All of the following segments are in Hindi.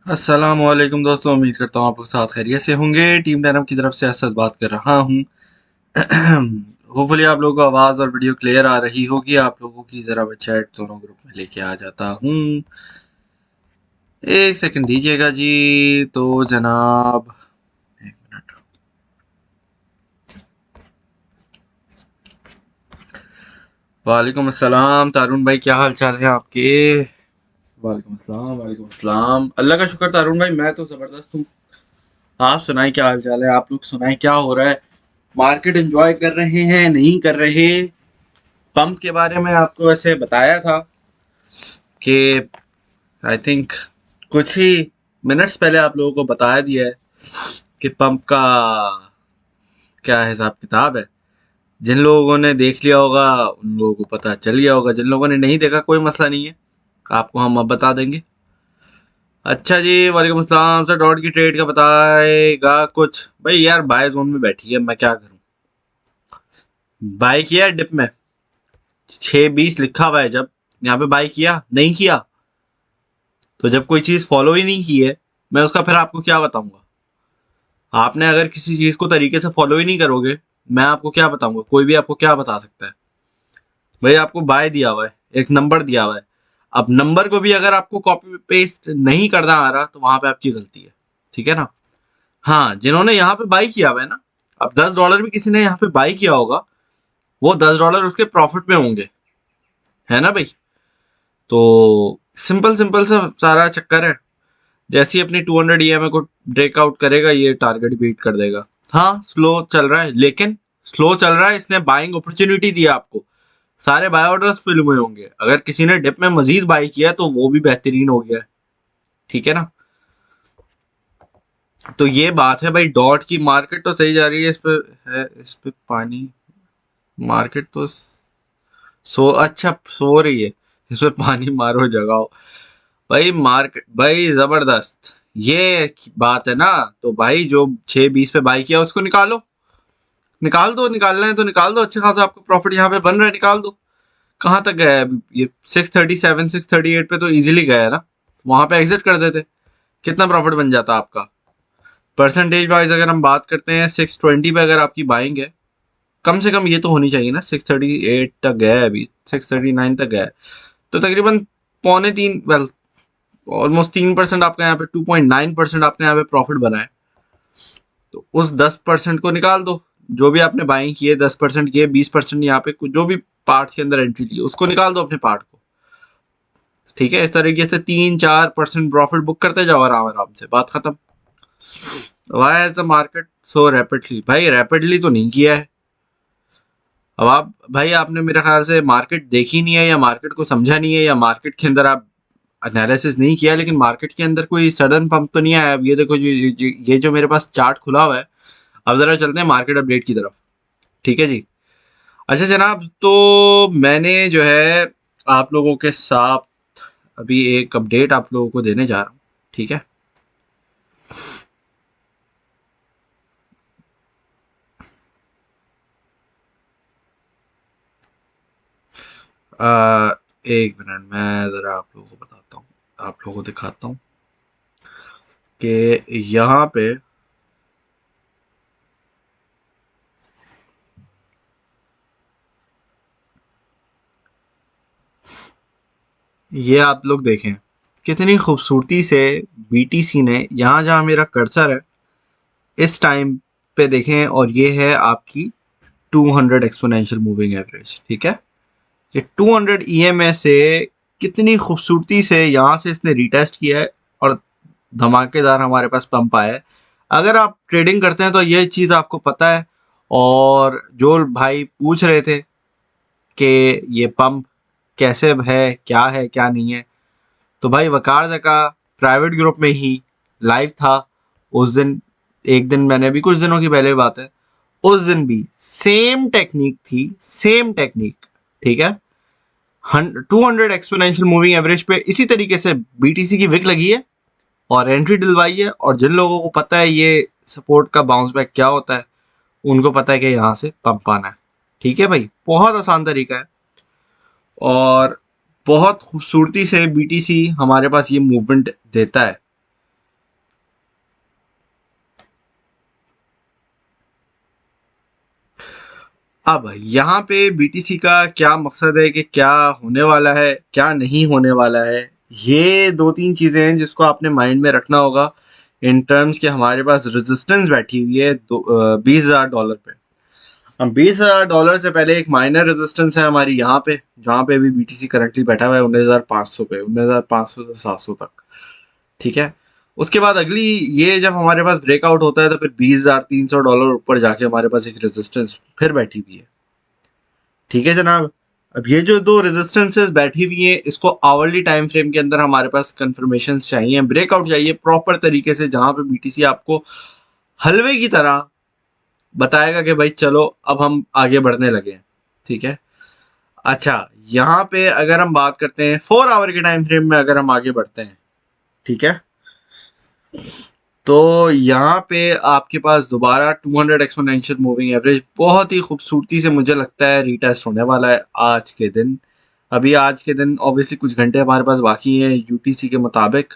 अस्सलामुअलैकुम दोस्तों, उम्मीद करता हूँ आप लोग साथ खैरियत से होंगे। टीम डैनम की तरफ से असद बात कर रहा हूँ। होपफुली आप लोगों को आवाज़ और वीडियो क्लियर आ रही होगी। आप लोगों की ज़रा मैं चैट दोनों ग्रुप में लेके आ जाता हूँ। एक सेकंड दीजिएगा जी। तो जनाब, एक मिनट। वालेकुम अस्सलाम तारुण भाई, क्या हाल चाल है आपके? वालेकुम अस्सलाम, वालेकुम अस्सलाम। अल्लाह का शुक्र तारुण भाई, मैं तो ज़बरदस्त हूँ। आप सुनाएं, क्या हाल चाल है? आप लोग सुनाएं, क्या हो रहा है? मार्केट एंजॉय कर रहे हैं, नहीं कर रहे? पंप के बारे में आपको वैसे बताया था कि आई थिंक कुछ ही मिनट्स पहले आप लोगों को बताया दिया है कि पंप का क्या हिसाब किताब है। जिन लोगों ने देख लिया होगा उन लोगों को पता चल गया होगा, जिन लोगों ने नहीं देखा कोई मसला नहीं है, आपको हम अब बता देंगे। अच्छा जी, वालेकुम अस्सलाम सर। डॉट की ट्रेड का बताएगा कुछ? भाई यार, बाय जोन में बैठी है, मैं क्या करूं? बाय किया डिप में 6:20 लिखा हुआ है, जब यहाँ पे बाय किया नहीं किया, तो जब कोई चीज फॉलो ही नहीं की है, मैं उसका फिर आपको क्या बताऊंगा? आपने अगर किसी चीज को तरीके से फॉलो ही नहीं करोगे, मैं आपको क्या बताऊंगा? कोई भी आपको क्या बता सकता है? भाई आपको बाय दिया हुआ है, एक नंबर दिया हुआ है। अब नंबर को भी अगर आपको कॉपी पेस्ट नहीं करना आ रहा, तो वहां पे आपकी गलती है। ठीक है ना? हाँ, जिन्होंने यहाँ पे बाई किया हुआ है ना, अब $10 भी किसी ने यहाँ पे बाई किया होगा, वो $10 उसके प्रॉफिट में होंगे, है ना भाई? तो सिंपल सिंपल सा सारा चक्कर है। जैसे ही अपनी 200 ईएमए को ब्रेकआउट करेगा, ये टारगेट बीट कर देगा। हाँ, स्लो चल रहा है, लेकिन स्लो चल रहा है, इसने बाइंग अपॉर्चुनिटी दिया आपको। सारे बाय ऑर्डर्स फिल हुए होंगे। अगर किसी ने डिप में मजीद बाई किया तो वो भी बेहतरीन हो गया है। ठीक है ना? तो ये बात है भाई। डॉट की मार्केट तो सही जा रही है, इस पे पानी। मार्केट तो अच्छा सो रही है। इस पे पानी मारो, जगाओ। भाई मार्केट भाई जबरदस्त। ये बात है ना? तो भाई जो 6:20 पे बाई किया उसको निकालो। निकाल दो, निकालना है तो निकाल दो। अच्छे खासा आपको प्रॉफिट यहाँ पे बन रहा है, निकाल दो। कहाँ तक गया है अभी? ये 637 638 पे तो इजीली गया है ना। वहां पे एग्जिट कर देते, कितना प्रॉफिट बन जाता आपका? परसेंटेज वाइज अगर हम बात करते हैं, 620 पे अगर आपकी बाइंग है, कम से कम ये तो होनी चाहिए ना। 638 तक गया है, अभी 639 तक गया है, तो तकरीबन पौने तीन, वेल ऑलमोस्ट 3% आपका यहाँ पे, 2.9% आपका यहाँ पे प्रॉफिट बना है। तो उस 10% को निकाल दो। जो भी आपने बाइंग किए 10% किए, 20% यहाँ पे जो भी पार्ट के अंदर एंट्री ली, उसको निकाल दो अपने पार्ट को। ठीक है? इस तरीके से 3-4% प्रॉफिट बुक करते जाओ आराम आराम से, बात खत्म। Why has the market so rapidly? भाई रैपिडली तो नहीं किया है। अब आप भाई, आपने मेरे ख्याल से मार्केट देखी नहीं है, या मार्केट को समझा नहीं है, या मार्केट के अंदर आप एनालिसिस नहीं किया। लेकिन मार्केट के अंदर कोई सडन पंप तो नहीं आया। अब ये देखो, ये जो मेरे पास चार्ट खुला हुआ है। अब जरा चलते हैं मार्केट अपडेट की तरफ। ठीक है जी। अच्छा जनाब, तो मैंने जो है आप लोगों के साथ अभी एक अपडेट आप लोगों को देने जा रहा हूँ। ठीक है? एक मिनट, मैं ज़रा आप लोगों को बताता हूँ, आप लोगों को दिखाता हूँ कि यहाँ पे ये आप लोग देखें कितनी खूबसूरती से बीटीसी ने, यहाँ जहाँ मेरा कर्सर है इस टाइम पे देखें, और ये है आपकी 200 एक्सपोनेंशियल मूविंग एवरेज। ठीक है? ये 200 ईएमए से कितनी खूबसूरती से यहाँ से इसने रिटेस्ट किया है, और धमाकेदार हमारे पास पंप आया है। अगर आप ट्रेडिंग करते हैं तो ये चीज़ आपको पता है। और जो भाई पूछ रहे थे कि ये पंप कैसे है, क्या है क्या नहीं है, तो भाई वकार का प्राइवेट ग्रुप में ही लाइव था उस दिन। एक दिन मैंने, अभी कुछ दिनों की पहले बात है, उस दिन भी सेम टेक्निक थी, सेम टेक्निक। ठीक है? 200 एक्सपोनेंशियल मूविंग एवरेज पे इसी तरीके से बीटीसी की विक लगी है और एंट्री दिलवाई है। और जिन लोगों को पता है ये सपोर्ट का बाउंस बैक क्या होता है, उनको पता है कि यहाँ से पंप आना है। ठीक है भाई? बहुत आसान तरीका है, और बहुत खूबसूरती से बीटीसी हमारे पास ये मूवमेंट देता है। अब यहाँ पे बीटीसी का क्या मकसद है कि क्या होने वाला है क्या नहीं होने वाला है, ये दो तीन चीजें हैं जिसको आपने माइंड में रखना होगा इन टर्म्स के हमारे पास रेजिस्टेंस बैठी हुई है $20,000 पे। हम $20,000 से पहले एक माइनर रेजिस्टेंस है हमारी यहाँ पे, जहाँ पे अभी बीटीसी करंटली बैठा हुआ है 19,500 पे, 19,500 से 700 तक। ठीक है, उसके बाद अगली ये जब हमारे पास ब्रेकआउट होता है तो फिर $20,300 ऊपर जाके हमारे पास एक रेजिस्टेंस फिर बैठी हुई है। ठीक है जनाब, अब ये जो दो रेजिस्टेंसेस बैठी हुई है इसको आवरली टाइम फ्रेम के अंदर हमारे पास कंफर्मेशन चाहिए, ब्रेकआउट चाहिए प्रॉपर तरीके से, जहां पे बीटीसी आपको हलवे की तरह बताएगा कि भाई चलो अब हम आगे बढ़ने लगे हैं। ठीक है, अच्छा यहाँ पे अगर हम बात करते हैं 4 आवर के टाइम फ्रेम में, अगर हम आगे बढ़ते हैं, ठीक है, तो यहाँ पे आपके पास दोबारा 200 एक्सपोनेंशियल मूविंग एवरेज बहुत ही खूबसूरती से मुझे लगता है रीटेस्ट होने वाला है आज के दिन। अभी आज के दिन ऑब्वियसली कुछ घंटे हमारे पास बाकी हैं यूटीसी के मुताबिक,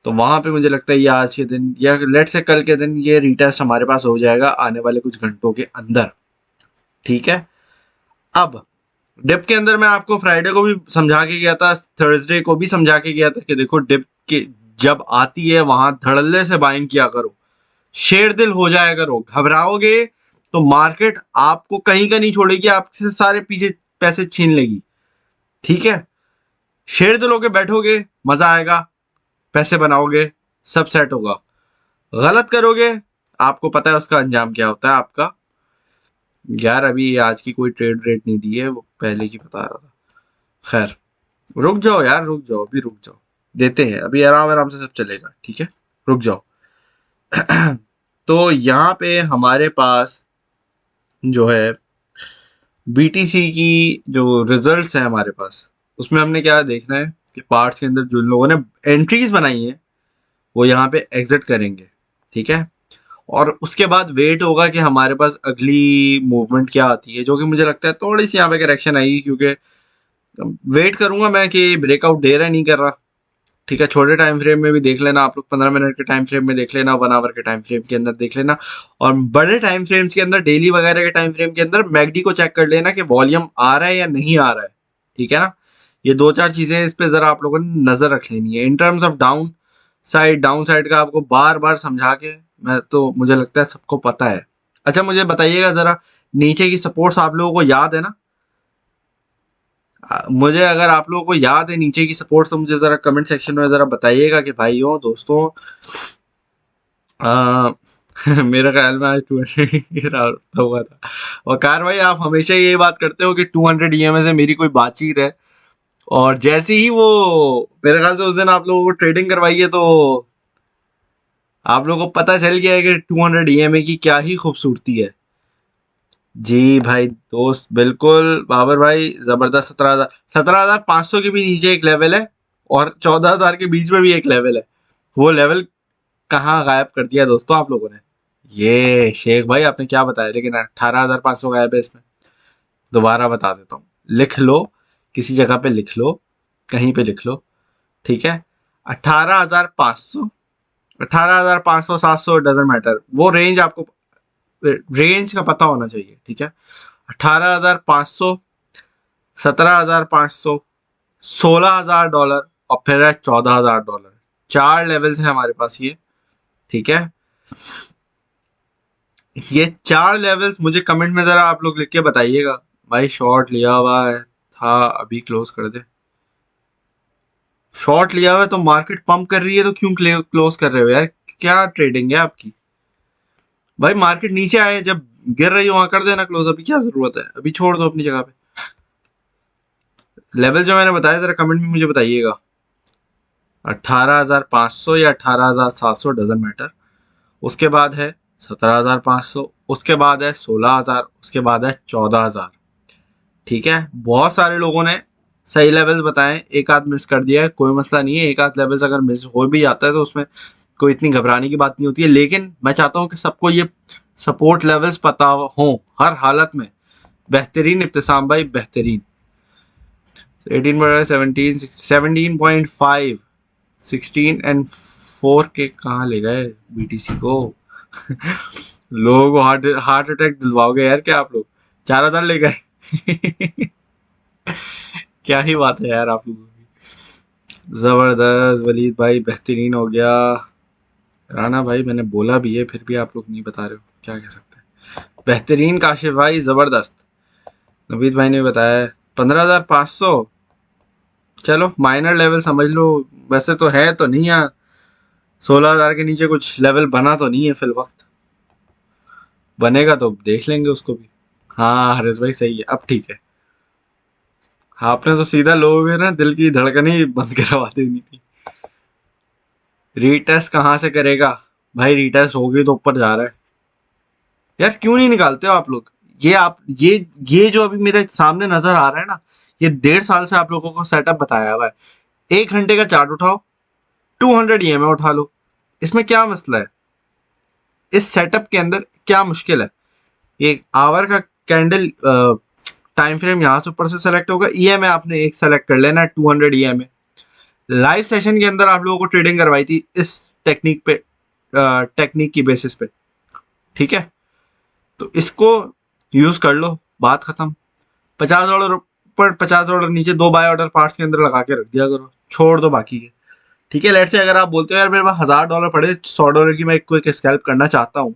तो वहां पे मुझे लगता है ये आज के दिन या लेट से कल के दिन ये रीटेस्ट हमारे पास हो जाएगा आने वाले कुछ घंटों के अंदर। ठीक है, अब डिप के अंदर मैं आपको फ्राइडे को भी समझा के गया था, थर्सडे को भी समझा के गया था कि देखो डिप के जब आती है वहां धड़ल्ले से बाइंग किया करो, शेर दिल हो जाया करो, घबराओगे तो मार्केट आपको कहीं का नहीं छोड़ेगी, आपसे सारे पीछे पैसे छीन लेगी। ठीक है, शेर दिल होके बैठोगे मजा आएगा, पैसे बनाओगे, सब सेट होगा। गलत करोगे आपको पता है उसका अंजाम क्या होता है आपका। यार अभी आज की कोई ट्रेड रेट नहीं दी है, वो पहले की बता रहा था। खैर रुक जाओ यार, रुक जाओ, अभी रुक जाओ, देते हैं अभी आराम आराम से सब चलेगा। ठीक है, रुक जाओ। तो यहाँ पे हमारे पास जो है बीटीसी की जो रिजल्ट्स हैं हमारे पास, उसमें हमने क्या देखना है कि पार्ट्स के अंदर जो लोगों ने एंट्रीज बनाई हैं वो यहाँ पे एग्जिट करेंगे। ठीक है, और उसके बाद वेट होगा कि हमारे पास अगली मूवमेंट क्या आती है, जो कि मुझे लगता है थोड़ी सी यहाँ पे करेक्शन आएगी, क्योंकि वेट करूंगा मैं कि ब्रेकआउट दे रहा है नहीं कर रहा। ठीक है, छोटे टाइम फ्रेम में भी देख लेना आप लोग, 15 मिनट के टाइम फ्रेम में देख लेना, 1 आवर के टाइम फ्रेम के अंदर देख लेना, और बड़े टाइम फ्रेम्स के अंदर डेली वगैरह के टाइम फ्रेम के अंदर मैगडी को चेक कर लेना कि वॉल्यूम आ रहा है या नहीं आ रहा है। ठीक है ना, ये दो चार चीजें इस पे जरा आप लोगों ने नजर रख लेनी है। In terms of down side का आपको बार बार समझा के मैं तो मुझे लगता है सबको पता है। अच्छा मुझे बताइएगा जरा, नीचे की सपोर्ट्स आप लोगों को याद है ना? मुझे अगर आप लोगों को याद है नीचे की सपोर्ट तो मुझे जरा कमेंट सेक्शन में जरा बताइएगा कि भाइयों दोस्तों आ, मेरा ख्याल में आज 200 हुआ था। वकार भाई आप हमेशा ये बात करते हो कि 200 ईएमए से मेरी कोई बातचीत है, और जैसे ही वो मेरे ख्याल से उस दिन आप लोगों को ट्रेडिंग करवाई है तो आप लोगों को पता चल गया है कि 200 ईएमए की क्या ही खूबसूरती है। जी भाई दोस्त, बिल्कुल बाबर भाई, जबरदस्त। 17,500 के भी नीचे एक लेवल है और 14,000 के बीच में भी एक लेवल है। वो लेवल कहाँ गायब कर दिया दोस्तों आप लोगों ने? ये शेख भाई आपने क्या बताया, लेकिन 18,500 गायब है इसमें। दोबारा बता देता हूँ, लिख लो, किसी जगह पे लिख लो, कहीं पे लिख लो। ठीक है, 18,500, 18,500, 700 डजेंट मैटर, वो रेंज आपको रेंज का पता होना चाहिए। ठीक है, 18,500, 17,500, $16,000 और फिर है $14,000। चार लेवल्स हैं हमारे पास ये। ठीक है, ये चार लेवल्स मुझे कमेंट में जरा आप लोग लिख के बताइएगा। भाई शॉर्ट लिया हुआ है था, अभी क्लोज कर दे। शॉर्ट लिया हुआ है तो मार्केट पंप कर रही है तो क्यों क्लोज कर रहे हो यार? क्या ट्रेडिंग है आपकी? भाई मार्केट नीचे आए जब गिर रही हो वहां कर देना क्लोज, अभी क्या जरूरत है? अभी छोड़ दो अपनी जगह पे। लेवल जो मैंने बताया जरा कमेंट में मुझे बताइएगा। 18,500 या 18,700 डजंट मैटर। उसके बाद है 17,500, उसके बाद है 16,000, उसके बाद है 14,000। ठीक है, बहुत सारे लोगों ने सही लेवल्स बताए, एक आध मिस कर दिया है, कोई मसला नहीं है। एक आध लेवल्स अगर मिस हो भी जाता है तो उसमें कोई इतनी घबराने की बात नहीं होती है, लेकिन मैं चाहता हूं कि सबको ये सपोर्ट लेवल्स पता हो हर हालत में। बेहतरीन इब्तिसाम भाई, बेहतरीन। 18/17, 17.5, 16 एंड 4 के कहाँ ले गए बीटीसी को? लोगों को हार्ट हार्ट अटैक दिलवाओगे यार क्या आप लोग? 4,000 ले गए। क्या ही बात है यार आप लोगों की। जबरदस्त वलीद भाई, बेहतरीन हो गया। राणा भाई मैंने बोला भी है फिर भी आप लोग नहीं बता रहे हो, क्या कह सकते हैं। बेहतरीन काशिफ भाई, जबरदस्त। नवीद भाई ने बताया 15,500। चलो माइनर लेवल समझ लो। वैसे तो है तो नहीं है, 16,000 के नीचे कुछ लेवल बना तो नहीं है फिल वक्त। बनेगा तो देख लेंगे उसको भी। हाँ हरीश भाई सही है, अब ठीक है। आपने तो सीधा लोगों के ना दिल की धड़कन ही बंद करवा देनी थी। रीटेस्ट कहाँ से करेगा भाई? रीटेस्ट होगी तो ऊपर जा रहा है यार, क्यों नहीं निकालते हो आप लोग? ये आप ये जो अभी मेरे सामने नजर आ रहा है ना, ये 1.5 साल से आप लोगों को सेटअप बताया हुआ है। 1 घंटे का चार्ट उठाओ, 200 ईएमए उठा लो। इसमें क्या मसला है? इस सेटअप के अंदर क्या मुश्किल है? ये आवर का कैंडल टाइम फ्रेम यहाँ से ऊपर से सेलेक्ट होगा, ईएमए आपने एक सेलेक्ट कर लेना है 200 ईएमए। लाइव सेशन के अंदर आप लोगों को ट्रेडिंग करवाई थी इस टेक्निक पे, टेक्निक की बेसिस पे। ठीक है, तो इसको यूज कर लो, बात खत्म। $50 ऊपर, $50 नीचे, 2 बाय ऑर्डर पार्ट्स के अंदर लगा के रख दिया करो, छोड़ दो बाकी के। ठीक है, लेट से अगर आप बोलते हो यार मेरे पास $1,000 पड़े, $100 की मैं कोई स्कैल्प करना चाहता हूँ,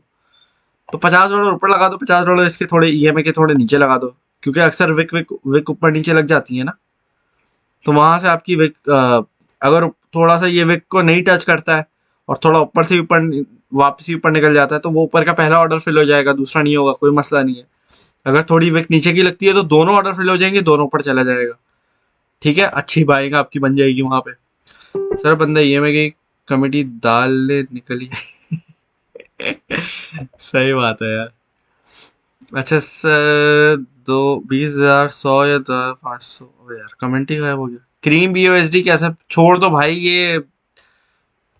तो $50 ऊपर लगा दो, $50 इसके थोड़े ईएमए के थोड़े नीचे लगा दो, क्योंकि अक्सर विक विक विक ऊपर नीचे लग जाती है ना। तो वहां से आपकी विक अगर थोड़ा सा ये विक को नहीं टच करता है और थोड़ा ऊपर से ऊपर वापस ही ऊपर निकल जाता है, तो वो ऊपर का पहला ऑर्डर फिल हो जाएगा, दूसरा नहीं होगा, कोई मसला नहीं है। अगर थोड़ी विक नीचे की लगती है तो दोनों ऑर्डर फिल हो जाएंगे, दोनों ऊपर चला जाएगा। ठीक है, अच्छी बाइंग आपकी बन जाएगी वहां पे। सर बंदा ईएमआई की कमेटी डालने निकली। सही बात है यार। अच्छा सर, 20,000, 100 या 500? यार कमेंट ही गायब हो गया। क्रीम बीओएसडी कैसे? छोड़ दो भाई ये,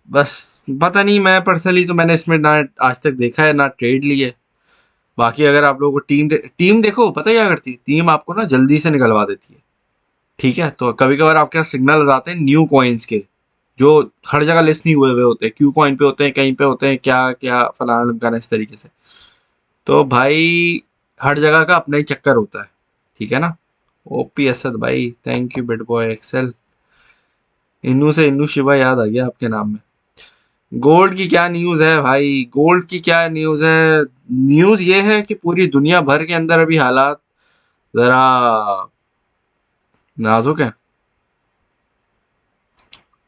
बस पता नहीं, मैं पर्सनली तो मैंने इसमें ना आज तक देखा है ना ट्रेड ली है। बाकी अगर आप लोगों को टीम देखो, पता है क्या करती है टीम? आपको ना जल्दी से निकलवा देती है। ठीक है, तो कभी कभार आपके यहाँ सिग्नल आते हैं न्यू कॉइन्स के, जो हर जगह लिस्ट नहीं हुए हुए होते, क्यू कॉइन पे होते हैं, कहीं पे होते हैं, क्या क्या फलाना ढिमकाना इस तरीके से। तो भाई हर जगह का अपना ही चक्कर होता है। ठीक है ना। ओपी असद भाई, थैंक यू बिट बॉय एक्सेल। इन्नू से इन्नू शिवा याद आ गया आपके नाम में। गोल्ड की क्या न्यूज है भाई? गोल्ड की क्या न्यूज है? न्यूज ये है कि पूरी दुनिया भर के अंदर अभी हालात जरा नाजुक है।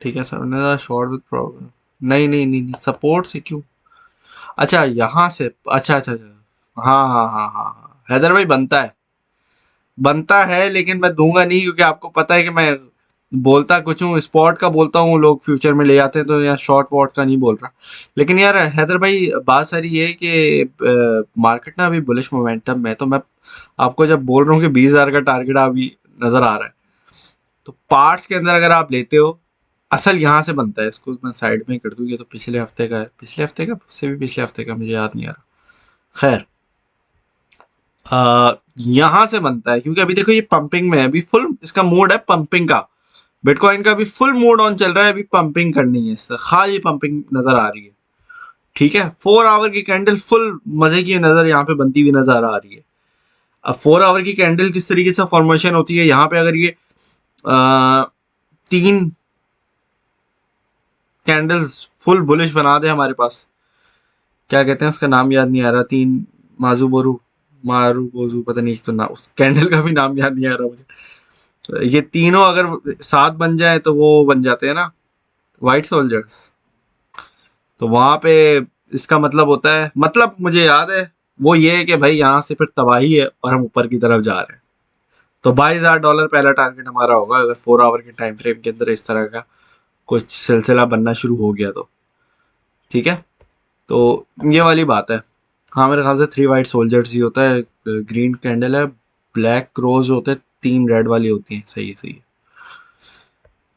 ठीक है सर, शॉर्ट विद प्रॉब्लम। नहीं नहीं नहीं नहीं, सपोर्ट से क्यों? अच्छा यहाँ से, अच्छा अच्छा अच्छा, हाँ हाँ हाँ हाँ हाँ, हैदर भाई बनता है, बनता है, लेकिन मैं दूंगा नहीं, क्योंकि आपको पता है कि मैं बोलता कुछ हूँ, स्पॉट का बोलता हूँ, लोग फ्यूचर में ले जाते हैं, तो यहाँ शॉर्ट वॉट का नहीं बोल रहा। लेकिन यार हैदर भाई, बात सारी ये है कि मार्केट ना अभी बुलिश मोमेंटम में है, तो मैं आपको जब बोल रहा हूँ कि 20,000 का टारगेट अभी नजर आ रहा है, तो पार्ट्स के अंदर अगर आप लेते हो, असल यहाँ से बनता है। इसको मैं साइड में ही कर दूँ, ये तो पिछले हफ्ते का है, पिछले हफ्ते का, उससे भी पिछले हफ्ते का, मुझे याद नहीं आ रहा। खैर, यहाँ से बनता है, क्योंकि अभी देखो ये पंपिंग में है, अभी फुल इसका मूड है पंपिंग का। बिटकॉइन का भी फुल मूड ऑन चल रहा है, अभी पंपिंग करनी है, इससे खाली पंपिंग नजर आ रही है। ठीक है, 4 आवर की कैंडल फुल मजे की नजर यहाँ पे बनती हुई नजर आ रही है। अब 4 आवर की कैंडल किस तरीके से फॉर्मेशन होती है, यहाँ पे अगर ये 3 कैंडल्स फुल बुलिश बना दे हमारे पास, क्या कहते हैं उसका नाम याद नहीं आ रहा, 3 माजू बोरू, मारू बोजू, पता नहीं, एक तो नाम उस कैंडल का भी नाम याद नहीं आ रहा मुझे। ये तीनों अगर साथ बन जाए तो वो बन जाते हैं ना व्हाइट सोल्जर्स। तो वहां पे इसका मतलब होता है, मतलब मुझे याद है वो ये है कि भाई यहाँ से फिर तबाही है और हम ऊपर की तरफ जा रहे हैं। तो $22,000 पहला टारगेट हमारा होगा, अगर 4 आवर के टाइम फ्रेम के अंदर इस तरह का कुछ सिलसिला बनना शुरू हो गया तो। ठीक है, तो ये वाली बात है। हाँ मेरे ख्याल से 3 वाइट सोल्जर्स ही होता है, ग्रीन कैंडल है, ब्लैक क्रोज होते हैं, 3 रेड वाली होती हैं। सही है सही है,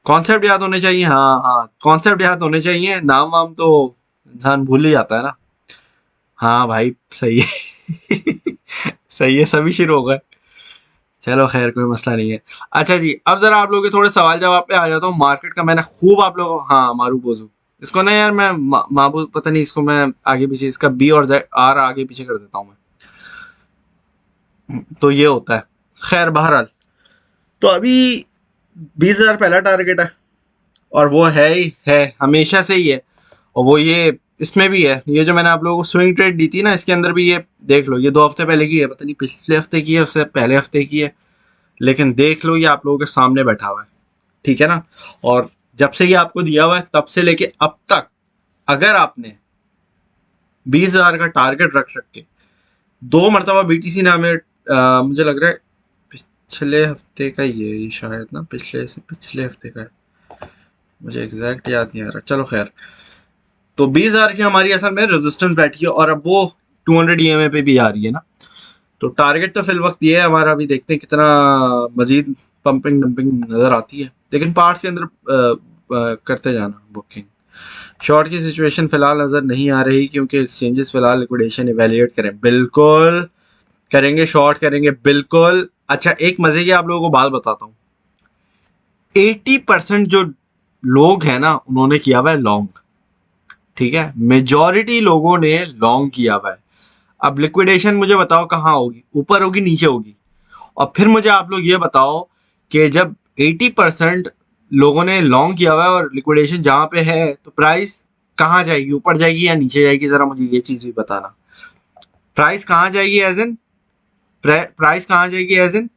कॉन्सेप्ट याद होने चाहिए, हाँ हाँ कॉन्सेप्ट याद होने चाहिए, नाम वाम तो इंसान भूल ही जाता है ना। हाँ भाई सही है। सही है, सभी शुरू हो गए। चलो खैर, कोई मसला नहीं है। अच्छा जी, अब जरा आप लोगों के थोड़े सवाल जवाब पे आ जाता हूँ। मार्केट का मैंने खूब आप लोगों, हाँ मारू बोजू, इसको ना यार मैं माबू पता नहीं, इसको मैं आगे पीछे, इसका बी और आर आगे पीछे कर देता हूँ मैं। तो ये होता है। खैर बहरहाल, तो अभी 20,000 पहला टारगेट है, और वो है ही है, हमेशा से ही है। और वो ये इसमें भी है, ये जो मैंने आप लोगों को स्विंग ट्रेड दी थी ना, इसके अंदर भी ये देख लो, ये 2 हफ्ते पहले की है, पता नहीं पिछले हफ्ते की है उससे पहले हफ्ते की है, लेकिन देख लो ये आप लोगों के सामने बैठा हुआ है, ठीक है ना। और जब से ये आपको दिया हुआ है तब से लेके अब तक, अगर आपने 20,000 का टारगेट रख रख के 2 मरतबा बीटीसी ने हमें मुझे लग रहा है पिछले हफ्ते का ही है ये शायद ना, पिछले से पिछले हफ्ते का है, मुझे एग्जैक्ट याद नहीं आ रहा, चलो खैर। तो 20,000 की हमारी असल में रेजिस्टेंस बैठी है, और अब वो 200 ईएमए पे भी आ रही है ना। तो टारगेट तो फिल वक्त ये है हमारा, अभी देखते हैं कितना मजीद पंपिंग डंपिंग नजर आती है, लेकिन पार्ट्स के अंदर करते जाना बुकिंग। शॉर्ट की सिचुएशन फिलहाल नजर नहीं आ रही, क्योंकि एक्सचेंजेस फिलहाल लिक्विडेशन इवेल्युएट करें, बिल्कुल करेंगे, शॉर्ट करेंगे बिल्कुल। अच्छा, एक मजे की आप लोगों को बात बताता हूँ, 80% जो लोग हैं ना उन्होंने किया हुआ है लॉन्ग, ठीक है, मेजॉरिटी लोगों ने लॉन्ग किया हुआ है। अब लिक्विडेशन मुझे बताओ कहाँ होगी, ऊपर होगी नीचे होगी? और फिर मुझे आप लोग ये बताओ कि जब 80% लोगों ने लॉन्ग किया हुआ है और लिक्विडेशन जहां पे है, तो प्राइस कहाँ जाएगी, ऊपर जाएगी या नीचे जाएगी? जरा मुझे ये चीज भी बताना। प्राइस कहाँ जाएगी एज इन, प्राइस कहाँ जाएगी एज इन,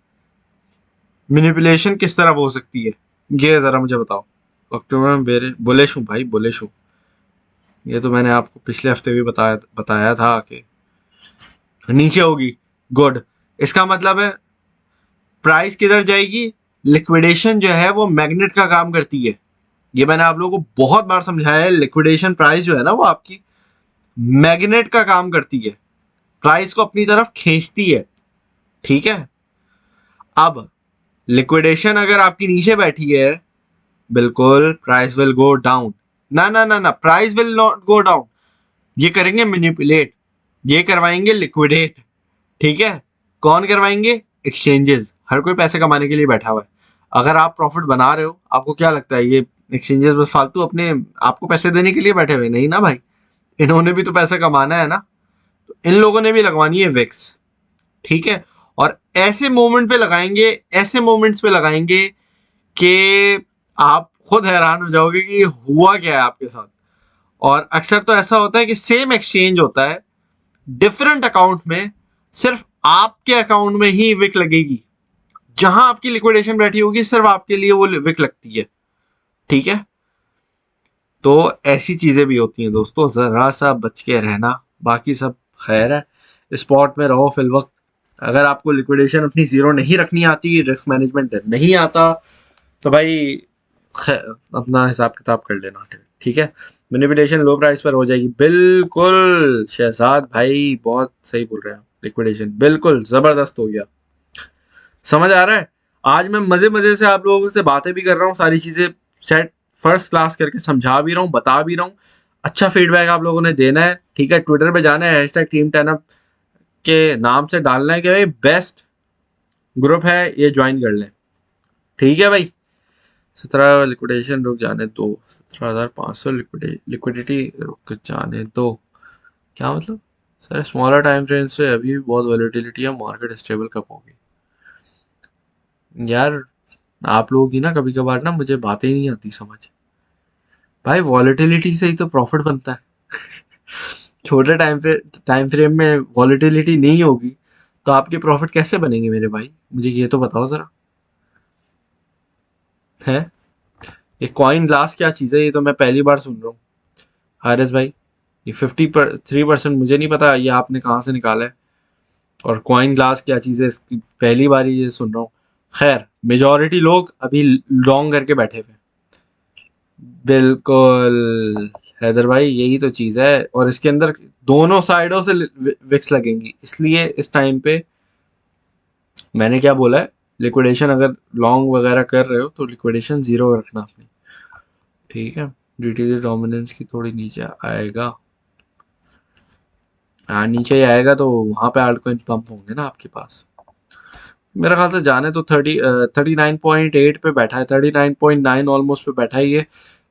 मैनिपुलेशन किस तरह हो सकती है, ये जरा मुझे बताओ। अक्टूबर में बुलिश हूँ भाई, बुलिश हूँ। ये तो मैंने आपको पिछले हफ्ते भी बताया बताया था कि नीचे होगी। गुड, इसका मतलब है प्राइस किधर जाएगी? लिक्विडेशन जो है वो मैग्नेट का काम करती है, ये मैंने आप लोगों को बहुत बार समझाया है। लिक्विडेशन प्राइस जो है ना वो आपकी मैग्नेट का काम करती है, प्राइस को अपनी तरफ खींचती है, ठीक है। अब लिक्विडेशन अगर आपकी नीचे बैठी है, बिल्कुल प्राइस विल गो डाउन। ना ना ना ना, price will not go down, ये करेंगे मैनिपुलेट, ये करवाएंगे लिक्विडेट, ठीक है। कौन करवाएंगे? एक्सचेंजेस। हर कोई पैसे कमाने के लिए बैठा हुआ है। अगर आप प्रॉफिट बना रहे हो, आपको क्या लगता है ये एक्सचेंजेस बस फालतू अपने आपको पैसे देने के लिए बैठे हुए? नहीं ना भाई, इन्होंने भी तो पैसा कमाना है ना। तो इन लोगों ने भी लगवानी है विक्स, ठीक है। और ऐसे मोमेंट पे लगाएंगे, ऐसे मोमेंट्स पे लगाएंगे कि आप खुद हैरान हो जाओगे कि हुआ क्या है आपके साथ। और अक्सर तो ऐसा होता है कि सेम एक्सचेंज होता है, डिफरेंट अकाउंट में सिर्फ आपके अकाउंट में ही विक लगेगी, जहां आपकी लिक्विडेशन बैठी होगी सिर्फ आपके लिए वो विक लगती है, ठीक है। तो ऐसी चीजें भी होती हैं दोस्तों, जरा सा बच के रहना, बाकी सब खैर है। स्पॉट में रहो फिल वक्त। अगर आपको लिक्विडेशन अपनी जीरो नहीं रखनी आती, रिस्क मैनेजमेंट नहीं आता, तो भाई अपना हिसाब किताब कर लेना, ठीक है। मैनिपुलेशन लो प्राइस पर हो जाएगी, बिल्कुल शहजाद भाई बहुत सही बोल रहे हैं आप, लिक्विडेशन बिल्कुल जबरदस्त हो गया। समझ आ रहा है? आज मैं मजे मजे से आप लोगों से बातें भी कर रहा हूँ, सारी चीजें सेट फर्स्ट क्लास करके समझा भी रहा हूँ, बता भी रहा हूँ। अच्छा फीडबैक आप लोगों ने देना है, ठीक है। ट्विटर पे जाना है, हैशटैग टीम 10 के नाम से डालना है कि भाई बेस्ट ग्रुप है, ये ज्वाइन कर लें, ठीक है भाई। 17 लिक्विडेशन रुक जाने दो, 17,500 लिक्विडिटी रुक जाने दो, क्या मतलब सर? स्मॉलर टाइम फ्रेम से अभी भी बहुत वॉलेटिलिटी है, मार्केट स्टेबल कब होगी? यार आप लोगों की ना कभी कभार ना मुझे बातें ही नहीं आती समझ। भाई वॉलेटिलिटी से ही तो प्रॉफिट बनता है। छोटे टाइम फ्रेम में वॉलेटिलिटी नहीं होगी तो आपके प्रॉफिट कैसे बनेंगे मेरे भाई? मुझे ये तो बताओ जरा। है ये कॉइन ग्लास क्या चीज़ है? ये तो मैं पहली बार सुन रहा हूँ हारिस भाई। ये 53% मुझे नहीं पता, ये आपने कहाँ से निकाला है? और कॉइन ग्लास क्या चीज़ है, इसकी पहली बार ये सुन रहा हूँ। खैर मेजॉरिटी लोग अभी लॉन्ग करके बैठे हुए हैं। बिल्कुल हैदर भाई, यही तो चीज है। और इसके अंदर दोनों साइडों से विक्स लगेंगी, इसलिए इस टाइम पे मैंने क्या बोला है, लिक्विडेशन अगर लॉन्ग वगैरह कर रहे हो तो लिक्विडेशन जीरो रखना अपनी, ठीक है। डीटीजी डोमिनेंस की थोड़ी नीचे आएगा, हाँ नीचे ही आएगा तो वहां पे आल्टकॉइन पंप होंगे ना आपके पास। मेरे ख्याल से जाने तो 39.8 पे बैठा है, 39.9 ऑलमोस्ट पे बैठा है ये।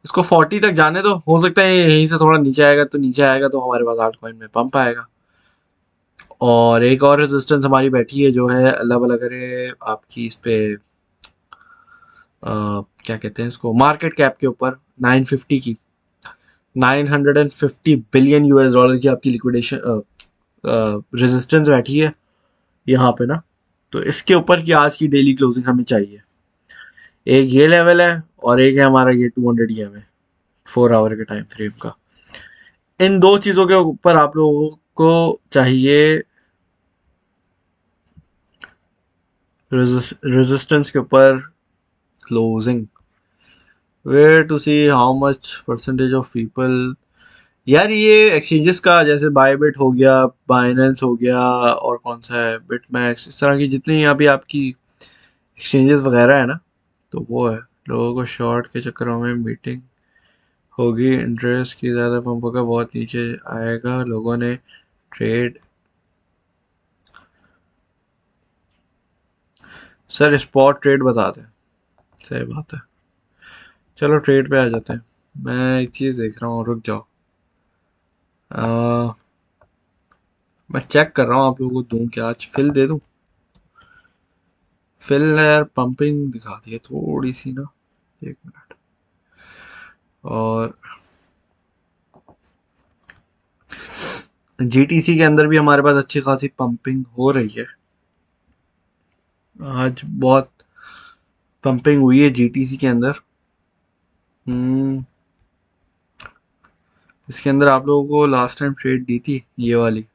इसको 40 तक जाने दो, हो सकता है यहीं से थोड़ा नीचे आएगा, तो नीचे आएगा तो हमारे पास आल्ट कॉइन में पंप आएगा। और एक और रेजिस्टेंस हमारी बैठी है जो है अल्लाह भला करे आपकी इस पे क्या कहते हैं इसको, मार्केट कैप के ऊपर 950 की, 950 बिलियन यूएस डॉलर की आपकी लिक्विडेशन रेजिस्टेंस बैठी है यहाँ पे ना। तो इसके ऊपर की आज की डेली क्लोजिंग हमें चाहिए। एक ये लेवल है और एक है हमारा ये 200 EMA 4 आवर के टाइम फ्रेम का। इन दो चीज़ों के ऊपर आप लोगों को चाहिए रेजिस्टेंस के ऊपर closing, where to see how much percentage of people. यार ये एक्सचेंजेस का जैसे बायबिट हो गया, बाइनेंस हो गया, और कौन सा है, बिटमैक्स, इस तरह की जितनी यहाँ भी आपकी एक्सचेंजेस वगैरह है ना, तो वो है लोगों को शॉर्ट के चक्करों में मीटिंग होगी, इंटरेस्ट की ज़्यादा पंपों का बहुत नीचे आएगा, लोगों ने ट्रेड। सर स्पॉट ट्रेड बता दें। सही बात है, चलो ट्रेड पे आ जाते हैं। मैं एक चीज़ देख रहा हूँ, रुक जाओ। आ, मैं चेक कर रहा हूँ आप लोगों को दूं क्या, आज फिल दे दूं। फिल ने यार पंपिंग दिखा दी है थोड़ी सी ना, एक मिनट। और जीटीसी के अंदर भी हमारे पास अच्छी खासी पंपिंग हो रही है, आज बहुत पंपिंग हुई है जीटीसी के अंदर। हम्म, इसके अंदर आप लोगों को लास्ट टाइम ट्रेड दी थी ये वाली,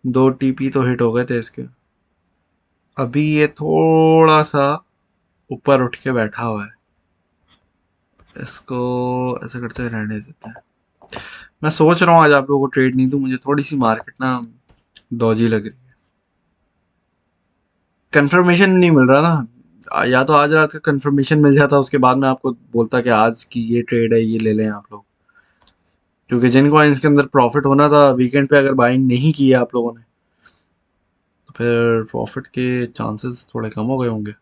2 TP तो हिट हो गए थे इसके। अभी ये थोड़ा सा ऊपर उठ के बैठा हुआ है, इसको ऐसा करते हुए रहने देते हैं। मैं सोच रहा हूँ आज आप लोगों को ट्रेड नहीं दूं, मुझे थोड़ी सी मार्केट ना डॉजी लग रही है, कंफर्मेशन नहीं मिल रहा ना। या तो आज रात का कंफर्मेशन मिल जाता, उसके बाद मैं आपको बोलता कि आज की ये ट्रेड है, ये ले लें आप लोग। क्योंकि जिन कॉइन्स के अंदर प्रॉफिट होना था वीकेंड पे, अगर बाइंग नहीं की है आप लोगों ने, तो फिर प्रॉफिट के चांसेस थोड़े कम हो गए होंगे।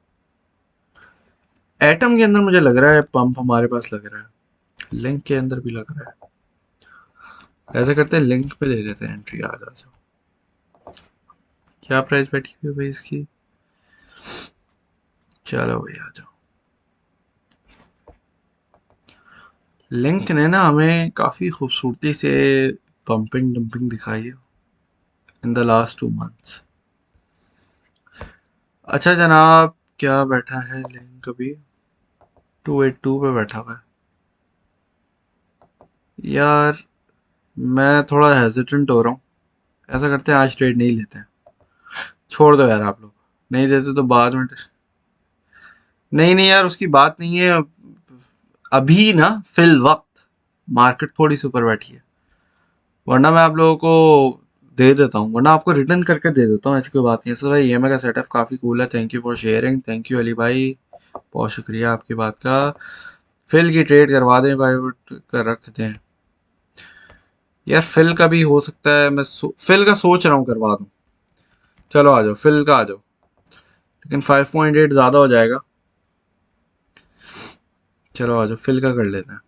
एटम के अंदर मुझे लग रहा है पंप हमारे पास लग रहा है, लिंक के अंदर भी लग रहा है। ऐसा करते हैं लिंक पे ले लेते हैं एंट्री, आ जाओ। क्या प्राइस बैठी हुई है भाई इसकी, चलो भाई आ जाओ। लिंक ने ना हमें काफ़ी खूबसूरती से पंपिंग डंपिंग दिखाई है इन द लास्ट 2 मंथ्स। अच्छा जनाब, क्या बैठा है लिंक अभी, 282 पे बैठा हुआ है। यार मैं थोड़ा हेजिटेंट हो रहा हूँ, ऐसा करते हैं आज ट्रेड नहीं लेते हैं, छोड़ दो यार आप लोग, नहीं देते तो बाद में। नहीं नहीं यार उसकी बात नहीं है, अभी ना फिल वक्त मार्केट थोड़ी सी ऊपर बैठी है, वरना मैं आप लोगों को दे देता हूँ, वरना आपको रिटर्न करके दे देता हूँ, ऐसी कोई बात नहीं है। सर भाई ईएमआई का सेटअप काफ़ी कूल है, thank you for sharing, thank you Ali भाई, बहुत शुक्रिया आपकी बात का। फिल की ट्रेड करवा दें भाई, कर रखते हैं यार, फिल का भी हो सकता है, मैं फिल का सोच रहा हूँ करवा दूँ। चलो आ जाओ फिल का आ जाओ, लेकिन 5.8 ज़्यादा हो जाएगा। चलो आ जाओ फिल का कर लेते हैं।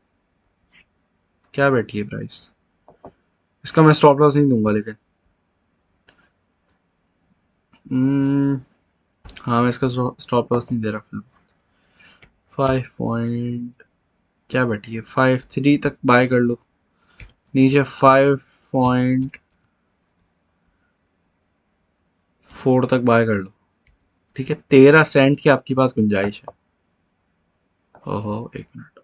क्या बैठी है प्राइस, इसका मैं स्टॉप लॉस नहीं दूंगा लेकिन हम्म, हाँ मैं इसका स्टॉप लॉस नहीं दे रहा फिल। 5 क्या बैठी है, 5.3 तक बाय कर लो, नीचे 5.4 तक बाय कर लो। ठीक है, 13 सेंट की आपके पास गुंजाइश है। ओहो एक मिनट,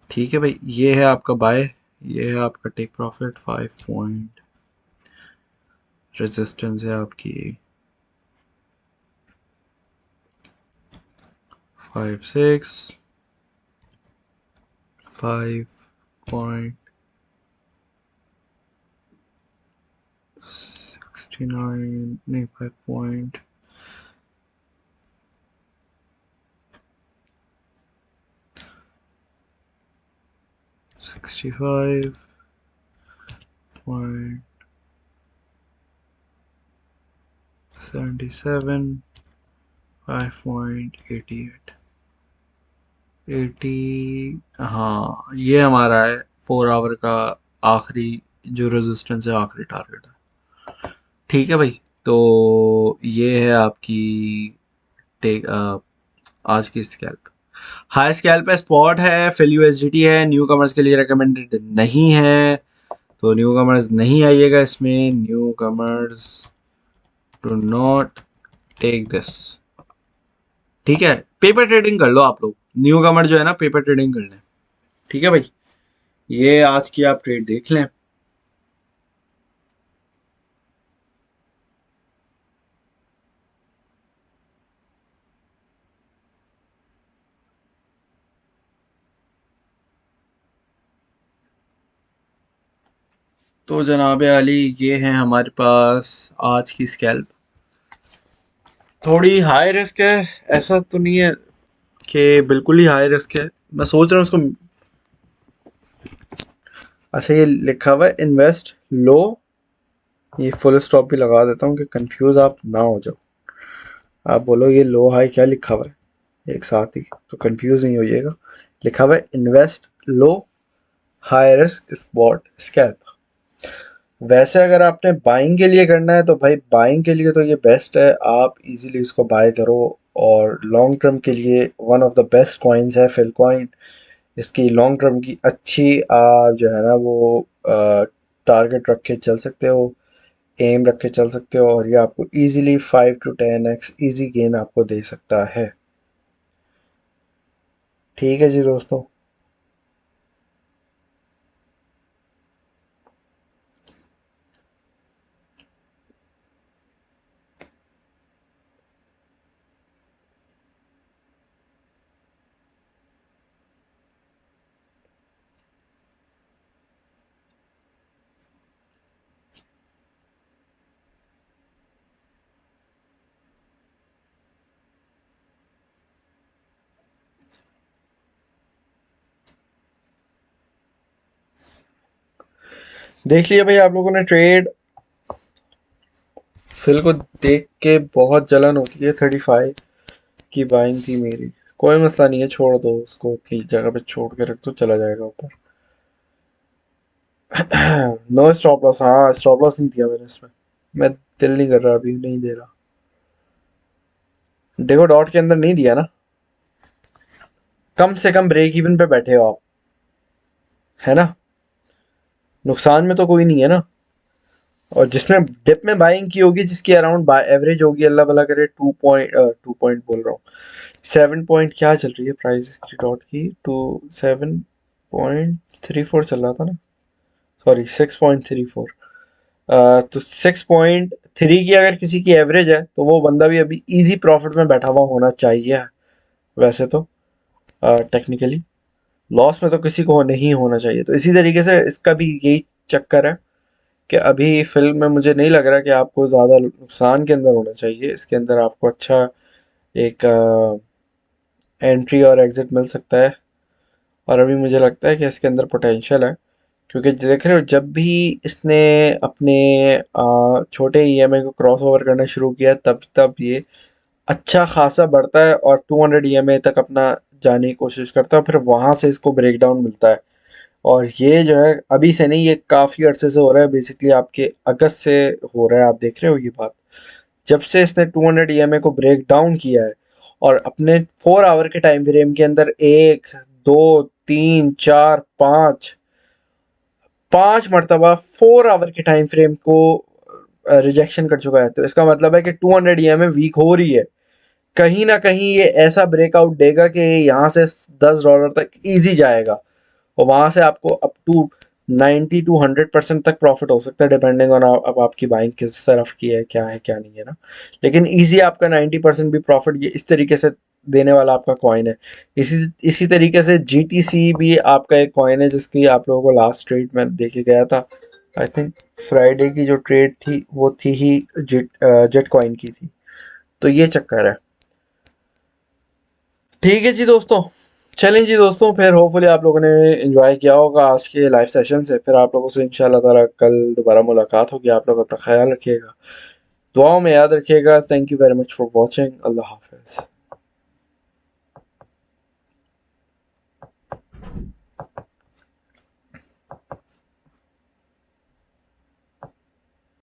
ठीक है भाई, ये है आपका बाय, ये है आपका टेक प्रॉफिट। 5 पॉइंट रेजिस्टेंस है आपकी 5.6, 5.69 नहीं 5.65.77, 5.88, 80, हाँ ये हमारा है 4 आवर का आखिरी जो रेजिस्टेंस है, आखिरी टारगेट है। ठीक है भाई, तो ये है आपकी टेक आज की स्कैल्प। हाई स्कैल्प है, स्पॉट है, फिल यूएसडीटी है, न्यू कमर्स के लिए रिकमेंडेड नहीं है, तो न्यू कमर्स नहीं आइएगा इसमें। New commerce do not take this. ठीक है, पेपर ट्रेडिंग कर लो आप लोग, न्यू कमर जो है ना पेपर ट्रेडिंग कर लें। ठीक है भाई, ये आज की आप ट्रेड देख लें। तो जनाब अली, ये है हमारे पास आज की स्कैल्प। थोड़ी हाई रिस्क है, ऐसा तो नहीं है कि बिल्कुल ही हाई रिस्क है। मैं सोच रहा हूँ उसको। अच्छा, ये लिखा हुआ है इन्वेस्ट लो, ये फुल स्टॉप भी लगा देता हूँ कि कंफ्यूज आप ना हो जाओ। आप बोलो ये लो हाई क्या लिखा हुआ है एक साथ ही, तो कंफ्यूज नहीं होइएगा। लिखा हुआ है इन्वेस्ट लो हाई रिस्क स्पॉट स्कैल्प। वैसे अगर आपने बाइंग के लिए करना है तो भाई बाइंग के लिए तो ये बेस्ट है, आप इजीली इसको बाय करो। और लॉन्ग टर्म के लिए one of the best coins है फिल कॉइन। इसकी लॉन्ग टर्म की अच्छी आप जो है ना वो टारगेट रख के चल सकते हो, एम रख के चल सकते हो, और ये आपको easily 5 to 10x easy gain आपको दे सकता है। ठीक है जी दोस्तों। देख लिया भाई आप लोगों ने ट्रेड। फिल को देख के बहुत जलन होती है, 35 की बाइंग थी मेरी। कोई मसला नहीं है, छोड़ दो उसको, अपनी जगह पे छोड़ के रख दो, चला जाएगा ऊपर। नो स्टॉप लॉस, हाँ स्टॉप लॉस नहीं दिया मैंने इसमें। मैं दिल नहीं कर रहा, अभी नहीं दे रहा। देखो डॉट के अंदर नहीं दिया ना, कम से कम ब्रेक इवन पे बैठे हो आप, है ना, नुकसान में तो कोई नहीं है ना। और जिसने डिप में बाइंग की होगी, जिसकी अराउंड एवरेज होगी, अल्लाह भला करे, 2 पॉइंट बोल रहा हूँ, 7 पॉइंट क्या चल रही है प्राइस इसकी डॉट की, 7.34 चल रहा था ना, सॉरी 6.34। तो 6.3 की अगर किसी की एवरेज है तो वो बंदा भी अभी इजी प्रॉफिट में बैठा हुआ होना चाहिए वैसे तो। टेक्निकली लॉस में तो किसी को नहीं होना चाहिए, तो इसी तरीके से इसका भी यही चक्कर है कि अभी फिल्म में मुझे नहीं लग रहा कि आपको ज़्यादा नुकसान के अंदर होना चाहिए। इसके अंदर आपको अच्छा एक एंट्री और एग्जिट मिल सकता है, और अभी मुझे लगता है कि इसके अंदर पोटेंशियल है। क्योंकि देख रहे हो, जब भी इसने अपने छोटे ईएमआई को क्रॉस ओवर करना शुरू किया, तब तब ये अच्छा खासा बढ़ता है और 200 ईएमआई तक अपना जाने की कोशिश करता है, फिर वहाँ से इसको ब्रेक डाउन मिलता है। और ये जो है अभी से नहीं, ये काफ़ी अरसे से हो रहा है, बेसिकली आपके अगस्त से हो रहा है, आप देख रहे हो ये बात। जब से इसने 200 ईएमए को ब्रेक डाउन किया है और अपने 4 आवर के टाइम फ्रेम के अंदर 1 2 3 4 5 5 मरतबा 4 आवर के टाइम फ्रेम को रिजेक्शन कर चुका है, तो इसका मतलब है कि 200 ईएमए वीक हो रही है। कहीं ना कहीं ये ऐसा ब्रेकआउट देगा कि यहाँ से $10 तक इजी जाएगा, और वहां से आपको अप टू 90 to 100% तक प्रॉफिट हो सकता है, डिपेंडिंग ऑन अब आपकी बाइंग किस तरफ की है, क्या है क्या नहीं है ना। लेकिन इजी आपका 90% भी प्रॉफिट ये इस तरीके से देने वाला आपका कॉइन है। इसी इसी तरीके से जीटीसी भी आपका एक कॉइन है, जिसकी आप लोगों को लास्ट ट्रेड में देखे गया था। आई थिंक फ्राइडे की जो ट्रेड थी वो थी ही जेट कॉइन की थी। तो ये चक्कर है। ठीक है जी दोस्तों, चलें जी दोस्तों, फिर होपफुली आप लोगों ने एंजॉय किया होगा आज के लाइव सेशन से। फिर आप लोगों से इंशाल्लाह ताला कल दोबारा मुलाकात होगी। आप लोग अपना ख्याल रखिएगा, दुआओं में याद रखिएगा। Thank you very much for watching. अल्लाह हाफिज़।